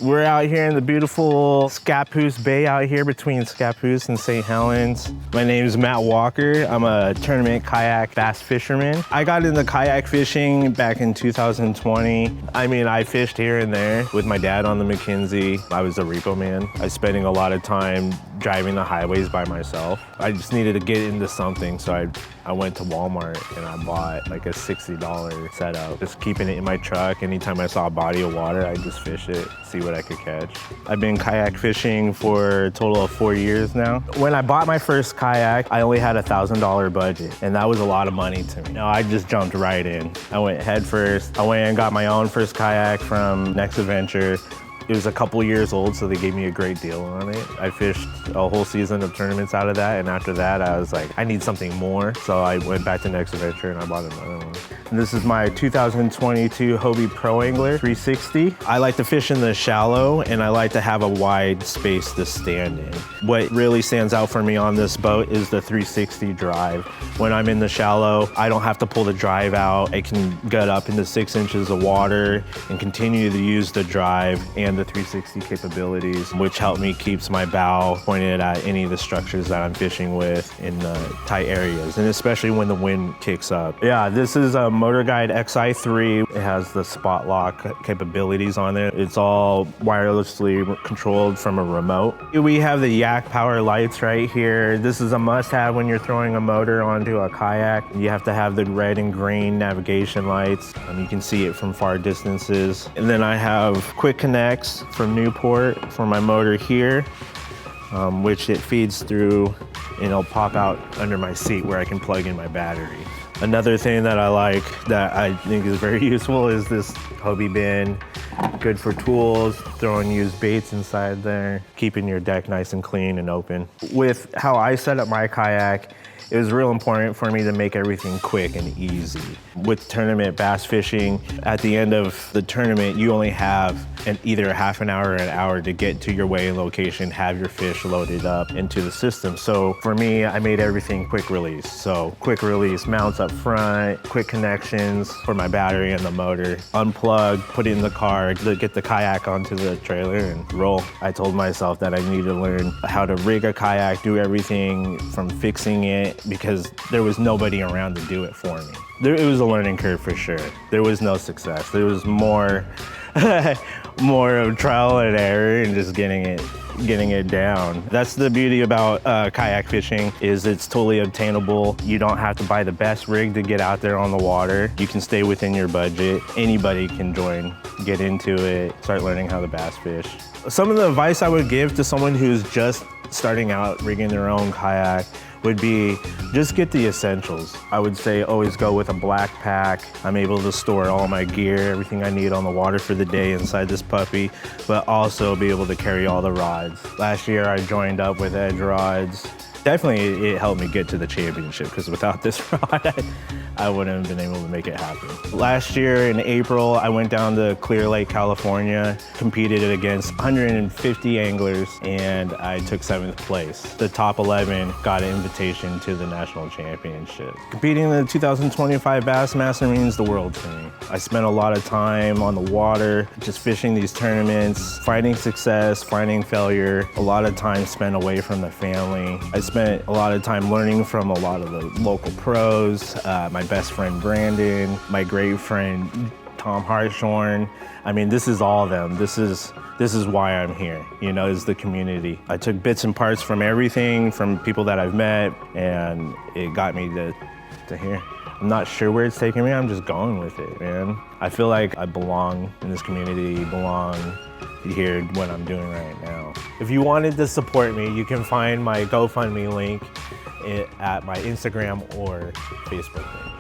We're out here in the beautiful Scappoose Bay out here between Scappoose and St. Helens. My name is Matt Walker. I'm a tournament kayak bass fisherman. I got into kayak fishing back in 2020. I mean, I fished here and there with my dad on the McKenzie. I was a repo man. I was spending a lot of time driving the highways by myself. I just needed to get into something, so I went to Walmart and I bought like a $60 setup. Just keeping it in my truck. Anytime I saw a body of water, I'd just fish it, see what I could catch. I've been kayak fishing for a total of 4 years now. When I bought my first kayak, I only had a $1,000 budget, and that was a lot of money to me. No, I just jumped right in. I went head first. I went and got my own first kayak from Next Adventure. It was a couple years old, so they gave me a great deal on it. I fished a whole season of tournaments out of that, and after that, I was like, I need something more. So I went back to Next Adventure and I bought another one. And this is my 2022 Hobie Pro Angler 360. I like to fish in the shallow, and I like to have a wide space to stand in. What really stands out for me on this boat is the 360 drive. When I'm in the shallow, I don't have to pull the drive out. I can get up into 6 inches of water and continue to use the drive and the 360 capabilities, which help me keeps my bow pointed at any of the structures that I'm fishing with in the tight areas, and especially when the wind kicks up. Yeah, this is a Motor Guide XI3. It has the spot lock capabilities on it. It's all wirelessly controlled from a remote. We have the Yak power lights right here. This is a must-have when you're throwing a motor onto a kayak. You have to have the red and green navigation lights. You can see it from far distances. And then I have quick connects from Newport for my motor here, which it feeds through and it'll pop out under my seat where I can plug in my battery. Another thing that I like that I think is very useful is this Hobie bin. Good for tools, throwing used baits inside there, keeping your deck nice and clean and open. With how I set up my kayak, it was real important for me to make everything quick and easy. With tournament bass fishing, at the end of the tournament, you only have either a half an hour or an hour to get to your weighing location, have your fish loaded up into the system. So for me, I made everything quick release. So quick release mounts up front, quick connections for my battery and the motor, unplug, put it in the car, get the kayak onto the trailer and roll. I told myself that I needed to learn how to rig a kayak, do everything from fixing it, because there was nobody around to do it for me. It was a learning curve for sure. There was no success. There was more of trial and error and just getting it down. That's the beauty about kayak fishing, is it's totally obtainable. You don't have to buy the best rig to get out there on the water. You can stay within your budget. Anybody can join, get into it, start learning how to bass fish. Some of the advice I would give to someone who's just starting out rigging their own kayak would be just get the essentials. I would say always go with a black pack. I'm able to store all my gear, everything I need on the water for the day inside this puppy, but also be able to carry all the rods. Last year I joined up with Edge rods. Definitely it helped me get to the championship, because without this rod, I wouldn't have been able to make it happen. Last year in April, I went down to Clear Lake, California, competed against 150 anglers, and I took 7th place. The top 11 got an invitation to the national championship. Competing in the 2025 Bassmaster means the world to me. I spent a lot of time on the water, just fishing these tournaments, finding success, finding failure, a lot of time spent away from the family. I spent a lot of time learning from a lot of the local pros, my best friend Brandon, my great friend Tom Hartshorn. I mean, this is all them. This is why I'm here, you know, is the community. I took bits and parts from everything, from people that I've met, and it got me to here. I'm not sure where it's taking me, I'm just going with it, man. I feel like I belong in this community, belong here, what I'm doing right now. If you wanted to support me, you can find my GoFundMe link at my Instagram or Facebook link.